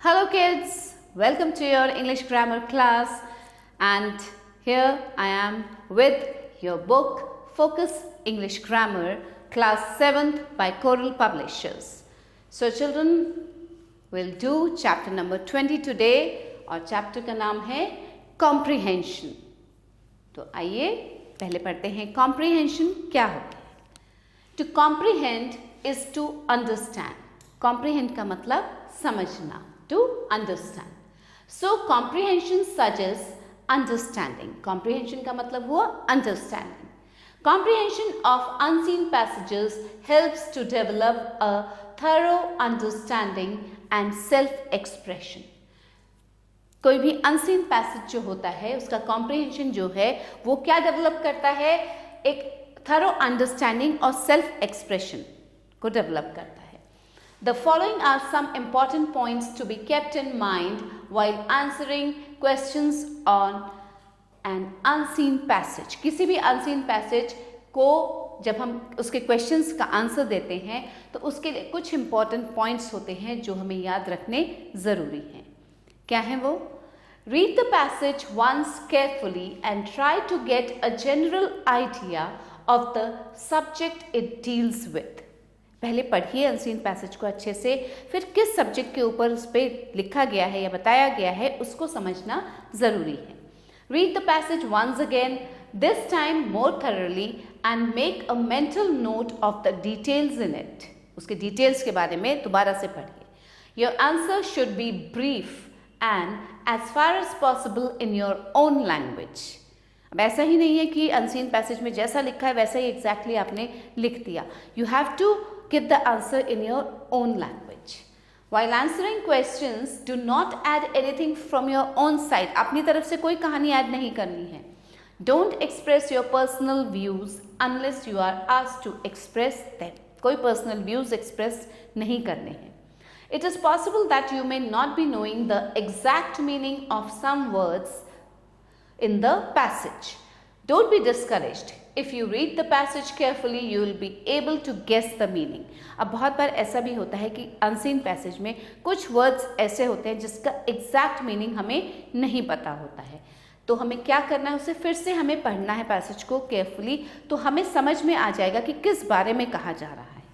Hello kids, welcome to your English grammar class, and here I am with your book Focus English Grammar class 7th by Coral Publishers. So children, we'll do chapter number 20 today और chapter का नाम है comprehension. तो आइए पहले पढ़ते हैं comprehension क्या होता है. To comprehend is to understand. Comprehend का मतलब समझना. To understand. So comprehension suggests understanding. Comprehension का मतलब हुआ understanding. Comprehension of unseen passages helps to develop a thorough understanding and self-expression. कोई भी unseen passage जो होता है उसका comprehension जो है वो क्या develop करता है, एक thorough understanding और self-expression को develop करता है. The following are some important points to be kept in mind while answering questions on an unseen passage. किसी भी unseen passage को जब हम उसके questions का answer देते हैं तो उसके लिए कुछ important points होते हैं जो हमें याद रखने ज़रूरी हैं. क्या हैं वो? Read the passage once carefully and try to get a general idea of the subject it deals with. पहले पढ़िए अनसीन पैसेज को अच्छे से, फिर किस सब्जेक्ट के ऊपर उस पर लिखा गया है या बताया गया है उसको समझना ज़रूरी है. Read the passage once again, this time more thoroughly and make a mental note of the details in it. उसके डिटेल्स के बारे में दोबारा से पढ़िए. Your answer should be brief and as far as possible in your own language. अब ऐसा ही नहीं है कि अनसीन पैसेज में जैसा लिखा है वैसा ही एग्जैक्टली आपने लिख दिया. You have to give the answer in your own language. While answering questions, do not add anything from your own side. अपनी तरफ से कोई कहानी ऐड नहीं करनी है. Don't express your personal views unless you are asked to express them. कोई personal views express नहीं करने हैं. It is possible that you may not be knowing the exact meaning of some words in the passage. Don't be discouraged. If you read the passage carefully, you will be able to guess the meaning. अब बहुत बार ऐसा भी होता है कि unseen passage में कुछ words ऐसे होते हैं जिसका exact meaning हमें नहीं पता होता है. तो हमें क्या करना है, उसे फिर से हमें पढ़ना है passage को carefully, तो हमें समझ में आ जाएगा कि किस बारे में कहा जा रहा है.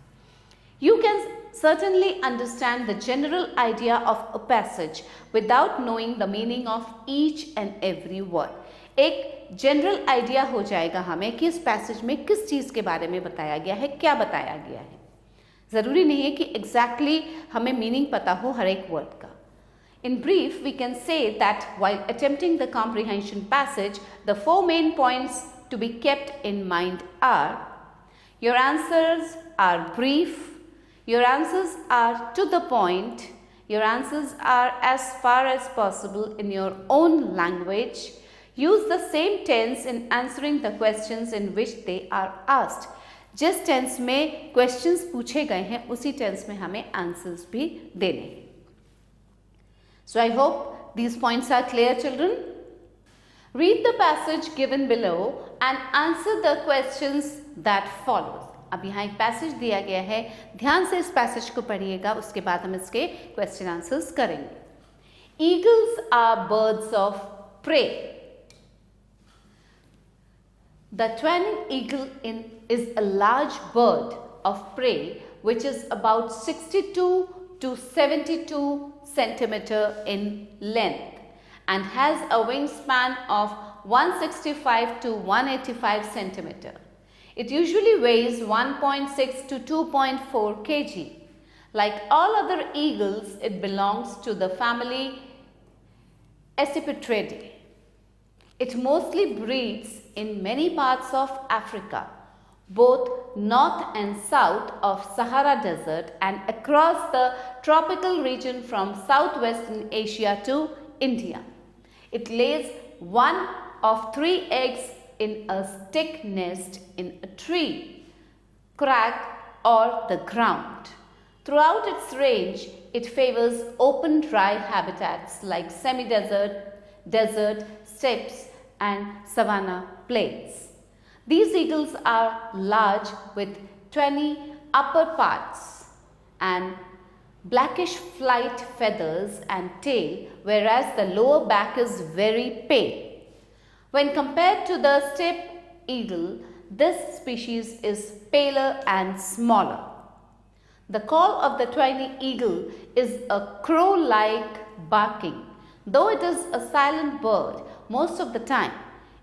You can certainly understand the general idea of a passage without knowing the meaning of each and every word. एक जनरल आइडिया हो जाएगा हमें कि इस पैसेज में किस चीज़ के बारे में बताया गया है, क्या बताया गया है. ज़रूरी नहीं है कि एग्जैक्टली हमें मीनिंग पता हो हर एक वर्ड का. In brief, we can say that while attempting the comprehension passage, the 4 main points to be kept in mind are: your answers are brief, your answers are to the point, your answers are as far as possible in your own language. Use the same tense in answering the questions in which they are asked. जिस tense में questions पूछे गए हैं उसी tense में हमें answers भी देने हैं. So I hope these points are clear, children. Read the passage given below and answer the questions that follows. अब यहाँ एक पैसेज दिया गया है, ध्यान से इस पैसेज को पढ़िएगा, उसके बाद हम इसके क्वेश्चन आंसर्स करेंगे. Eagles are birds of prey. The twining eagle is a large bird of prey which is about 62 to 72 centimeter in length and has a wingspan of 165 to 185 centimeter. It usually weighs 1.6 to 2.4 kg. Like all other eagles, it belongs to the family Accipitridae. It mostly breeds in many parts of Africa, both north and south of Sahara Desert and across the tropical region from southwestern Asia to India. It lays 1 of 3 eggs in a stick nest in a tree, crag or the ground. Throughout its range, it favors open dry habitats like semi-desert, desert, steppes and savanna plains. These eagles are large with 20 upper parts and blackish flight feathers and tail, whereas the lower back is very pale. When compared to the steppe eagle, this species is paler and smaller. The call of the tiny eagle is a crow-like barking. Though it is a silent bird most of the time,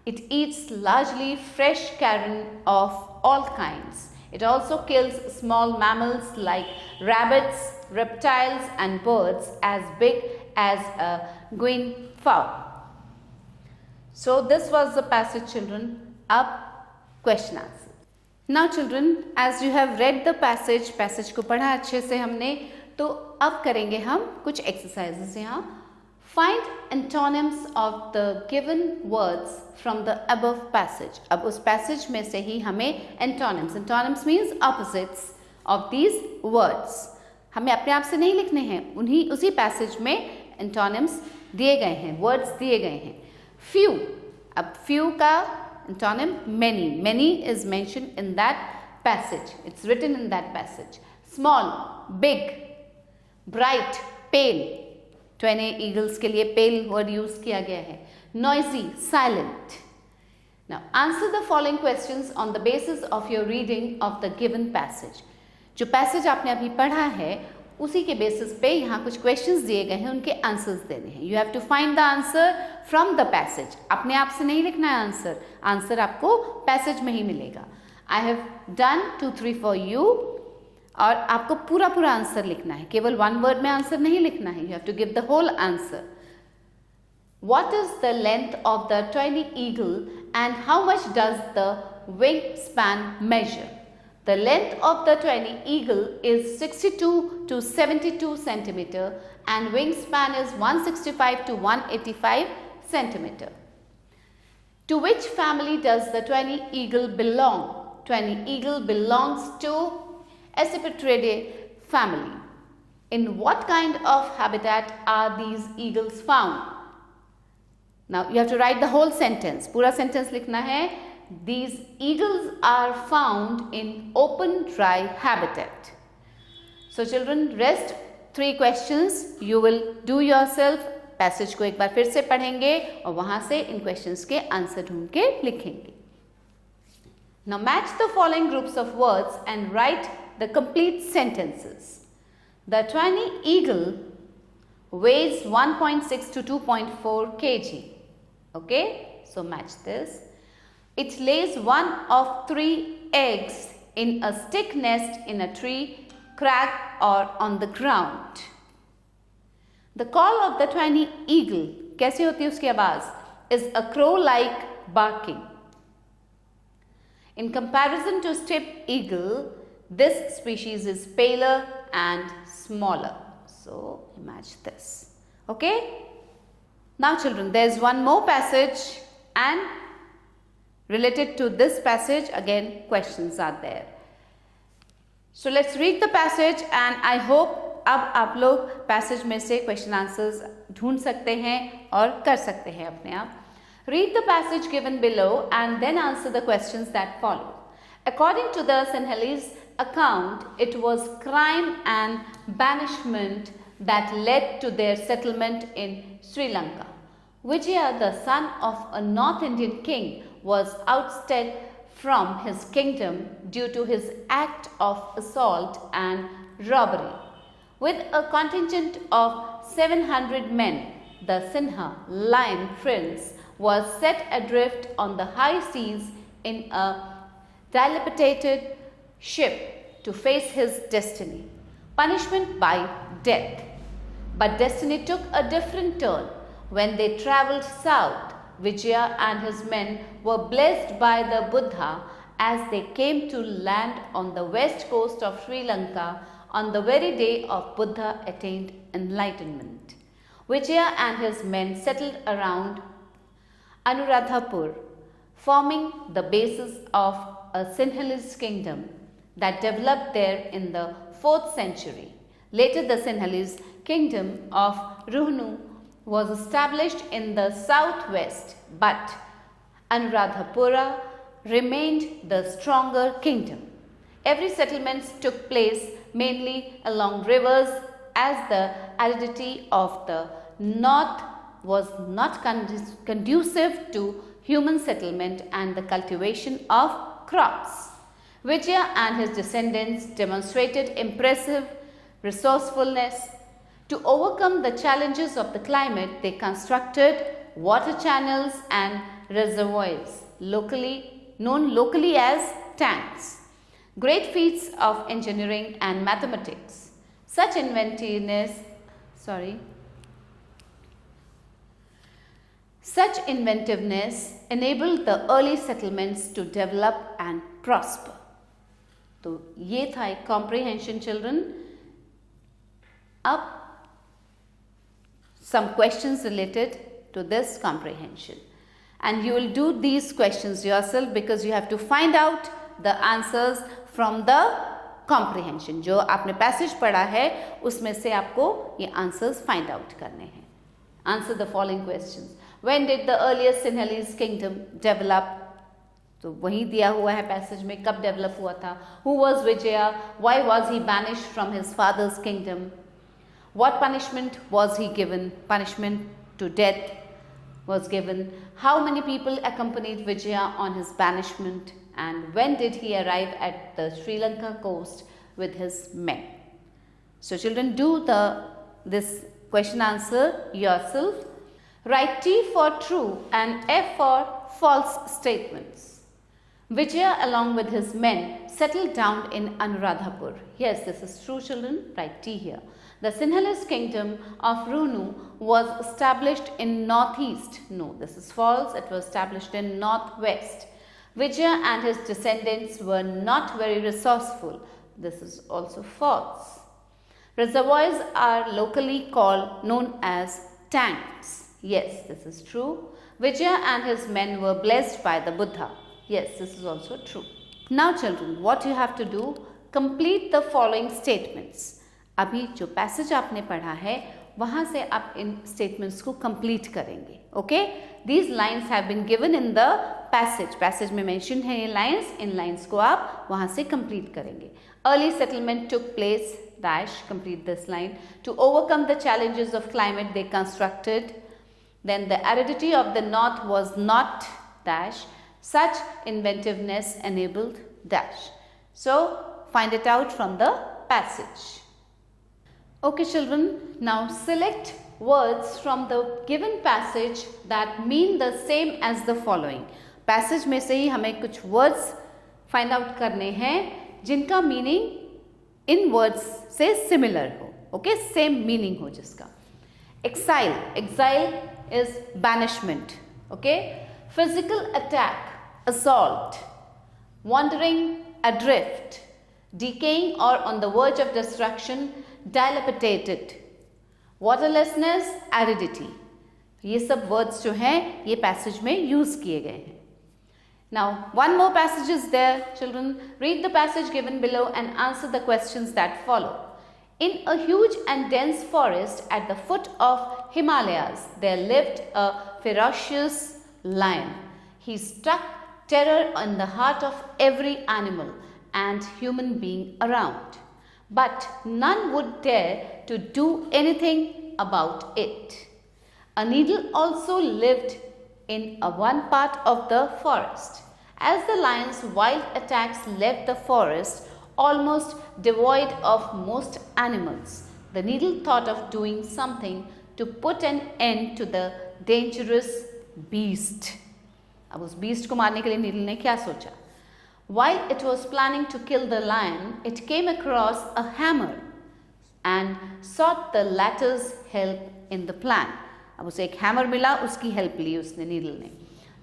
it eats largely fresh carrion of all kinds. It also kills small mammals like rabbits, reptiles and birds as big as a guinea-fowl. So this was the passage, children. Up question answer. Now children, as you have read the passage को पढ़ा अच्छे से हमने, तो अब करेंगे हम कुछ exercises यहाँ. Find antonyms of the given words from the above passage. अब उस passage में से ही हमें antonyms means opposites of these words. हमें अपने आप से नहीं लिखने हैं, उसी passage में antonyms दिए गए हैं, words दिए गए हैं. Few, अब few का antonym many. Many is mentioned in that passage. It's written in that passage. Small, big, bright, pale. Twin eagles के लिए pale word use किया गया है. Noisy, silent. Now answer the following questions on the basis of your reading of the given passage. जो passage आपने अभी पढ़ा है उसी के बेसिस पे यहाँ कुछ क्वेश्चंस दिए गए हैं, उनके आंसर्स देने हैं. You have to find the answer from the passage. अपने आप से नहीं लिखना है आंसर, आंसर आपको पैसेज में ही मिलेगा. I have done 2, 3 for you, और आपको पूरा आंसर लिखना है, केवल वन वर्ड में आंसर नहीं लिखना है. You have to give the whole answer. What is the length of the tawny eagle and how much does the wing span measure? The length of the tiny eagle is 62 to 72 centimeter and wingspan is 165 to 185 centimeter. To which family does the tiny eagle belong? Tiny eagle belongs to Accipitridae family. In what kind of habitat are these eagles found? Now you have to write the whole sentence. पूरा sentence लिखना है. These eagles are found in open dry habitat. So children, rest 3 questions you will do yourself. Passage को एक बार फिर से पढ़ेंगे और वहाँ से इन questions के आंसर ढूंढ के लिखेंगे. Now match the following groups of words and write the complete sentences. The tiny eagle weighs 1.6 to 2.4 kg. Okay, so match this. It lays 1 of 3 eggs in a stick nest in a tree, crag or on the ground. The call of the tiny eagle, कैसे होती है उसकी आवाज? Is a crow-like barking. In comparison to steppe eagle, this species is paler and smaller. So match this. Okay? Now children, there is one more passage and related to this passage, again questions are there. So let's read the passage and I hope अब आप लोग passage में से question answers ढूंढ सकते हैं और कर सकते हैं अपने आप. Read the passage given below and then answer the questions that follow. According to the Sinhalese account, it was crime and banishment that led to their settlement in Sri Lanka. Vijaya, the son of a North Indian king, was ousted from his kingdom due to his act of assault and robbery. With a contingent of 700 men, the Sinha Lion Prince was set adrift on the high seas in a dilapidated ship to face his destiny, punishment by death. But destiny took a different turn. When they travelled south, Vijaya and his men were blessed by the Buddha as they came to land on the west coast of Sri Lanka on the very day of Buddha attained enlightenment. Vijaya and his men settled around Anuradhapur, forming the basis of a Sinhalese kingdom that developed there in the 4th century. Later, the Sinhalese kingdom of Ruhnu was established in the southwest, but Anuradhapura remained the stronger kingdom. Every settlement took place mainly along rivers as the aridity of the north was not conducive to human settlement and the cultivation of crops. Vijaya and his descendants demonstrated impressive resourcefulness. To overcome the challenges of the climate, they constructed water channels and reservoirs, known locally as tanks. Great feats of engineering and mathematics. Such inventiveness enabled the early settlements to develop and prosper. तो ये था एक comprehension children. अब some questions related to this comprehension, and you will do these questions yourself because you have to find out the answers from the comprehension. जो आपने passage पढ़ा है उसमें से आपको ये answers find out करने हैं. Answer the following questions. When did the earliest Sinhalese kingdom develop? तो वही दिया हुआ है पैसेज में, कब डेवलप हुआ था. Who was Vijaya? Why was he banished from his father's kingdom? What punishment was he given? Punishment to death was given. How many people accompanied Vijaya on his banishment? And when did he arrive at the Sri Lanka coast with his men? So children, do this question answer yourself. Write T for true and F for false statements. Vijaya along with his men settled down in Anuradhapur. Yes, this is true children. Write T here. The Sinhalese kingdom of Runu was established in northeast. No, this is false. It was established in northwest. Vijaya and his descendants were not very resourceful. This is also false. Reservoirs are locally known as tanks. Yes, this is true. Vijaya and his men were blessed by the Buddha. Yes, this is also true. Now children, what you have to do, complete the following statements. अभी जो passage आपने पढ़ा है वहाँ से आप इन statements को कंप्लीट करेंगे. Okay, these lines have been given in the passage में मेंशन है ये लाइन्स. इन लाइन्स को आप वहाँ से कंप्लीट करेंगे. Early settlement took place dash, complete this line. To overcome the challenges of climate they constructed. Then the aridity of the north was not dash. Such inventiveness enabled dash. So find it out from the passage. Okay children, now select words from the given passage that mean the same as the following. Passage में से ही हमें कुछ words find out करने हैं जिनका meaning इन words से similar हो. Okay, same meaning हो जिसका. Exile is banishment. Okay. Physical attack, assault. Wandering, adrift. Decaying or on the verge of destruction, dilapidated. Waterlessness, aridity. ये सब words जो हैं ये passage में use किए गए हैं. Now one more passage is there children. Read the passage given below and answer the questions that follow. In a huge and dense forest at the foot of Himalayas there lived a ferocious lion. He struck terror in the heart of every animal and human being around. But none would dare to do anything about it. A needle also lived in one part of the forest. As the lion's wild attacks left the forest almost devoid of most animals, the needle thought of doing something to put an end to the dangerous beast. अब उस beast को मारने के लिए needle ने क्या सोचा? While it was planning to kill the lion, it came across a hammer and sought the latter's help in the plan. अब उसे एक hammer मिला, उसकी help ली उसने needle ने.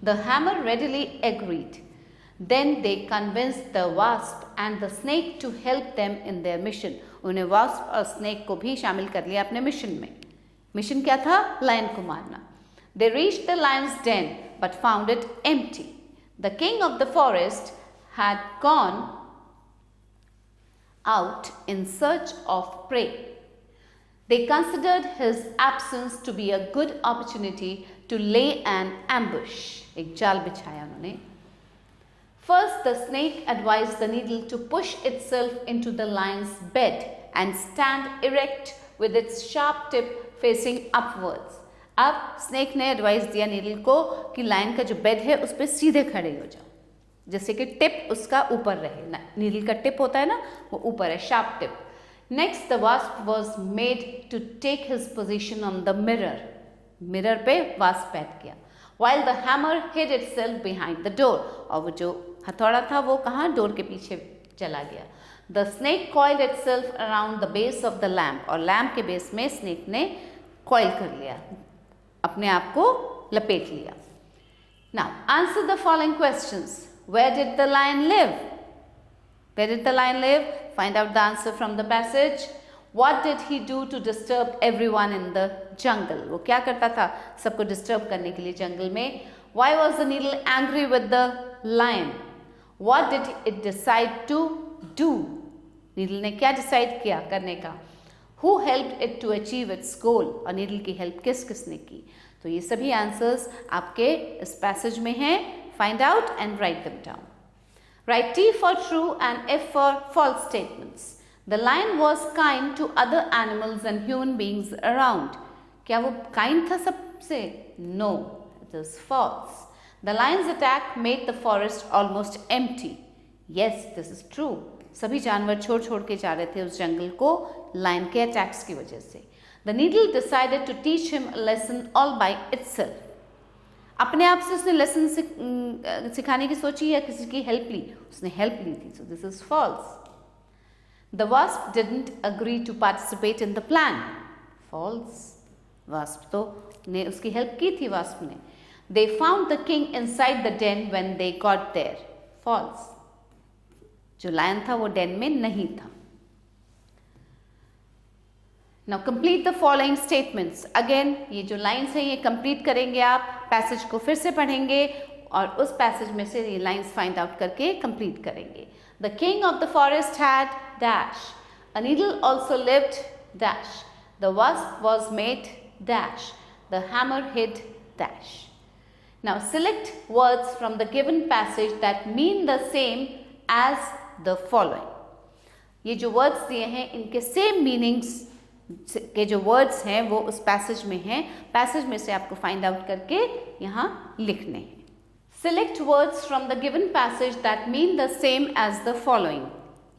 The hammer readily agreed. Then they convinced the wasp and the snake to help them in their mission. उन्हें wasp और snake को भी शामिल कर लिया अपने mission में. Mission क्या था? Lion को मारना. They reached the lion's den but found it empty. The king of the forest had gone out in search of prey. They considered his absence to be a good opportunity to lay an ambush. एक जाल बिछाया उन्होंने. First, the snake advised the needle to push itself into the lion's bed and stand erect with its sharp tip facing upwards. अब snake ने advice दिया needle को कि lion का जो बेड है उस पर सीधे खड़े हो जाओ, जैसे कि टिप उसका ऊपर रहे। नीडल का टिप होता है ना, वो ऊपर है, sharp tip. Next the wasp was made to take his position on the mirror. Mirror पे वास्प बैठ गया। While the hammer hid itself behind the door, और वो जो हथौड़ा था वो कहाँ, डोर के पीछे चला गया। The snake coiled itself around the base of the lamp, और लैम्प के बेस में स्नेक ने कॉइल कर लिया, अपने आप को लपेट लिया। Now answer the following questions. Where did the lion live? Where did the lion live? Find out the answer from the passage. What did he do to disturb everyone in the jungle? वो क्या करता था सबको disturb करने के लिए जंगल में? Why was the needle angry with the lion? What did it decide to do? Needle ने क्या डिसाइड किया करने का? Who helped it to achieve its goal? और नीडल की हेल्प किसने की? तो ये सभी आंसर्स आपके इस पैसेज में हैं। Find out and write them down. Write T for true and F for false statements. The lion was kind to other animals and human beings around. क्या वो kind था सबसे? No, it is false. The lion's attack made the forest almost empty. Yes, this is true. सभी जानवर छोड़ के जा रहे थे उस जंगल को लायन के अटैक्स की वजह से। The needle decided to teach him a lesson all by itself. अपने आप से उसने लेसन सिखाने की सोची या किसी की हेल्प ली? उसने हेल्प ली थी। So this is false. The wasp didn't agree to participate in the plan. False. Wasp तो ने उसकी हेल्प की थी वास्प ने। They found the king inside the den when they got there. False. जो lion था वो डेन में नहीं था। Now complete the following statements. Again ये जो लाइन्स हैं ये कंप्लीट करेंगे आप, पैसेज को फिर से पढ़ेंगे और उस पैसेज में से ये लाइन्स फाइंड आउट करके कंप्लीट करेंगे। The king of the forest had dash. A needle also lived dash. The wasp was made dash. The hammer hid dash. Now select words from the given passage that mean the same as the following. ये जो words दिए हैं इनके same meanings के जो words हैं वो उस पैसेज में हैं। पैसेज में से आपको फाइंड आउट करके यहाँ लिखने हैं। Select words from the given passage that mean the same as the following.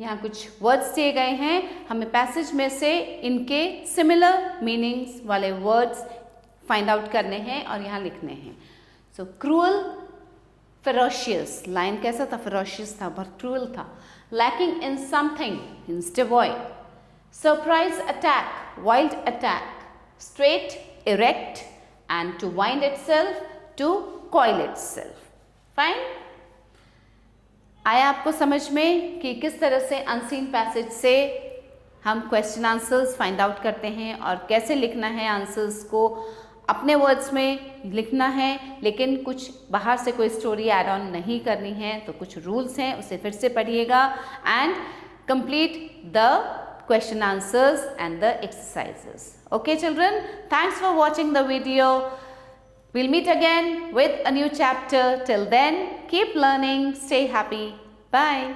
यहाँ कुछ वर्ड्स दिए गए हैं, हमें पैसेज में से इनके सिमिलर मीनिंग्स वाले वर्ड्स फाइंड आउट करने हैं और यहाँ लिखने हैं। सो क्रूअल, फेरोशियस, लायन कैसा था? फेरोशियस था, बहुत क्रूअल था। Lacking in something means devoid. Surprise attack, wild attack, straight, erect, and to wind itself, to coil itself. Fine? आया आपको समझ में कि किस तरह से अनसीन पैसेज से हम क्वेश्चन आंसर्स फाइंड आउट करते हैं और कैसे लिखना है आंसर्स को, अपने वर्ड्स में लिखना है, लेकिन कुछ बाहर से कोई स्टोरी ऐड ऑन नहीं करनी है। तो कुछ रूल्स हैं, उसे फिर से पढ़िएगा and complete the question answers and the exercises. Okay children, thanks for watching the video. We'll meet again with a new chapter. Till then, keep learning, stay happy. Bye.